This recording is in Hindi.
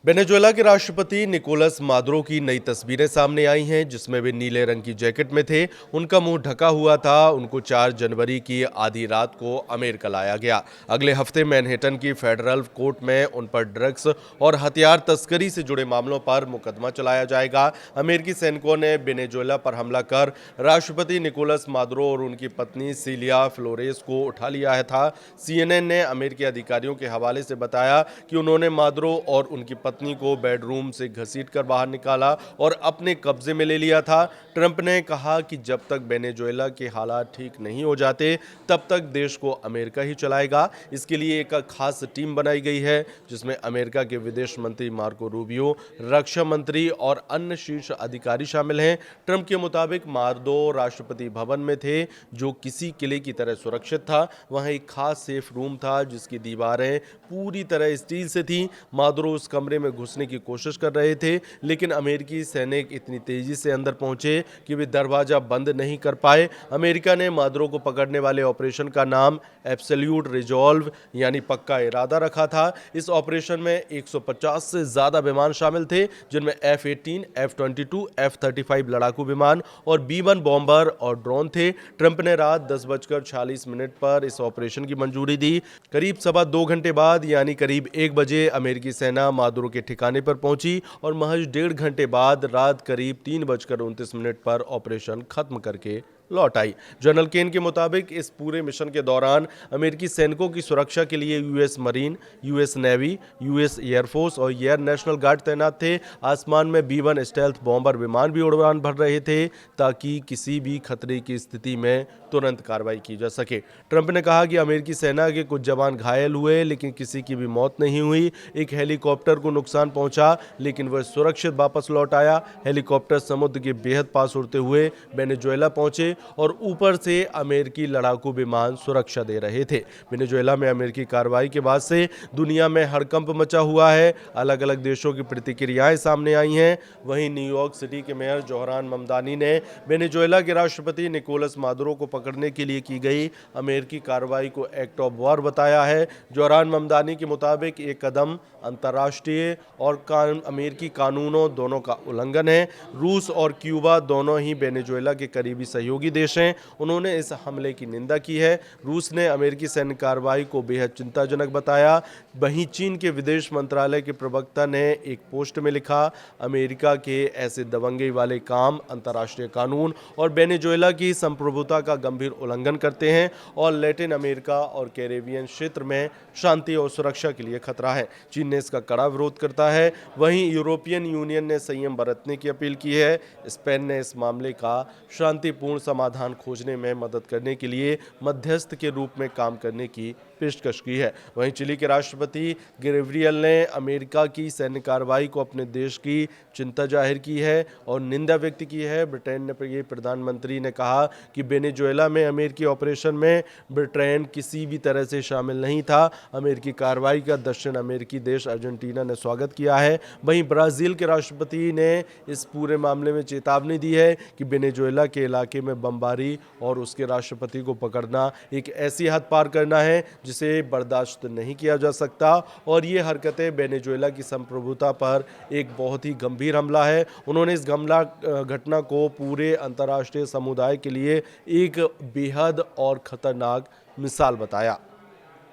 वेनेजुएला के राष्ट्रपति निकोलस मादुरो की नई तस्वीरें सामने आई हैं, जिसमें वे नीले रंग की जैकेट में थे। उनका मुंह ढका हुआ था। उनको 4 जनवरी की आधी रात को अमेरिका लाया गया। अगले हफ्ते मैनहेटन की फेडरल कोर्ट में उन पर ड्रग्स और हथियार तस्करी से जुड़े मामलों पर मुकदमा चलाया जाएगा। अमेरिकी सैनिकों ने वेनेजुएला पर हमला कर राष्ट्रपति निकोलस मादुरो और उनकी पत्नी सिलिया फ्लोरेस को उठा लिया था। CNN ने अमेरिकी अधिकारियों के हवाले से बताया कि उन्होंने मादुरो और उनकी पत्नी को बेडरूम से घसीटकर बाहर निकाला और अपने कब्जे में ले लिया था। ट्रंप ने कहा कि जब तक वेनेजुएला के हालात ठीक नहीं हो जाते तब तक देश को अमेरिका ही चलाएगा। इसके लिए एक खास टीम बनाई गई है, जिसमें अमेरिका के विदेश मंत्री मार्को रूबियो, रक्षा मंत्री और अन्य शीर्ष अधिकारी शामिल हैं। ट्रंप के मुताबिक मादुरो राष्ट्रपति भवन में थे, जो किसी किले की तरह सुरक्षित था। वहां एक खास सेफ रूम था, जिसकी दीवारें पूरी तरह स्टील से थी। मादुरो उस कमरे में घुसने की कोशिश कर रहे थे, लेकिन अमेरिकी सैनिक इतनी तेजी से अंदर पहुंचे कि वे दरवाजा बंद नहीं कर पाए। अमेरिका ने मादुरो को पकड़ने वाले ऑपरेशन का नाम एब्सोल्यूट रिजॉल्व यानी पक्का इरादा रखा था। इस ऑपरेशन में 150 से ज्यादा विमान शामिल थे, जिनमें F-18, F-22, F-35 लड़ाकू विमान और B-1 बॉम्बर और ड्रोन थे। ट्रंप ने रात 10:46 पर इस ऑपरेशन की मंजूरी दी। करीब 2.25 घंटे बाद यानी करीब 1 बजे अमेरिकी सेना मादुरो के ठिकाने पर पहुंची और महज 1.5 घंटे बाद रात करीब 3:29 पर ऑपरेशन खत्म करके लौट आई। जनरल केन के मुताबिक इस पूरे मिशन के दौरान अमेरिकी सैनिकों की सुरक्षा के लिए US marine, US navy, US air force और एयर नेशनल गार्ड तैनात थे। आसमान में B-1 स्टेल्थ बॉम्बर विमान भी उड़ान भर रहे थे, ताकि किसी भी खतरे की स्थिति में तुरंत कार्रवाई की जा सके। ट्रंप ने कहा कि अमेरिकी सेना के कुछ जवान घायल हुए, लेकिन किसी की भी मौत नहीं हुई। एक हेलीकॉप्टर को नुकसान पहुंचा, लेकिन वह सुरक्षित वापस लौट आया। हेलीकॉप्टर समुद्र के बेहद पास उड़ते हुए वेनेजुएला पहुंचे और ऊपर से अमेरिकी लड़ाकू विमान सुरक्षा दे रहे थे। वेनेजुएला में अमेरिकी कार्रवाई के बाद से दुनिया में हड़कंप मचा हुआ है। अलग अलग देशों की प्रतिक्रियाएं सामने आई हैं। वहीं न्यूयॉर्क सिटी के मेयर जोहरान ममदानी ने वेनेजुएला के राष्ट्रपति निकोलस मादुरो को पकड़ने के लिए की गई अमेरिकी कार्रवाई को एक्ट ऑफ वॉर बताया है। जोहरान ममदानी के मुताबिक ये कदम अंतर्राष्ट्रीय और अमेरिकी कानूनों दोनों का उल्लंघन है। रूस और क्यूबा दोनों ही वेनेजुएला के करीबी सहयोगी देश हैं। उन्होंने इस हमले की निंदा की है। रूस ने अमेरिकी सैन्य कार्रवाई को बेहद चिंताजनक बताया। वहीं चीन के विदेश मंत्रालय के प्रवक्ता ने एक पोस्ट में लिखा, अमेरिका के ऐसे दबंगई वाले काम अंतर्राष्ट्रीय कानून और वेनेजुएला की संप्रभुता का गंभीर उल्लंघन करते हैं और लैटिन अमेरिका और कैरेबियन क्षेत्र में शांति और सुरक्षा के लिए खतरा है। चीन ने इसका कड़ा विरोध करता है। वहीं यूरोपियन यूनियन ने संयम बरतने की अपील की है। स्पेन ने इस मामले का शांतिपूर्ण समाधान खोजने में मदद करने के लिए मध्यस्थ के रूप में काम करने की पेशकश की है। वहीं चिली के राष्ट्रपति गैब्रियल ने अमेरिका की सैन्य कार्रवाई को अपने देश की चिंता जाहिर की है और निंदा व्यक्त की है। ब्रिटेन के प्रधानमंत्री ने कहा कि वेनेजुएला में अमेरिकी ऑपरेशन में ब्रिटेन किसी भी तरह से शामिल नहीं था। अमेरिकी कार्रवाई का दक्षिण अमेरिकी देश अर्जेंटीना ने स्वागत किया है। वहीं ब्राजील के राष्ट्रपति ने इस पूरे मामले में चेतावनी दी है कि वेनेजुएला के इलाके में बमबारी और उसके राष्ट्रपति को पकड़ना एक ऐसी हद पार करना है जिसे बर्दाश्त नहीं किया जा सकता और ये हरकतें वेनेजुएला की संप्रभुता पर एक बहुत ही गंभीर हमला है। उन्होंने इस घटना को पूरे अंतर्राष्ट्रीय समुदाय के लिए एक बेहद और खतरनाक मिसाल बताया।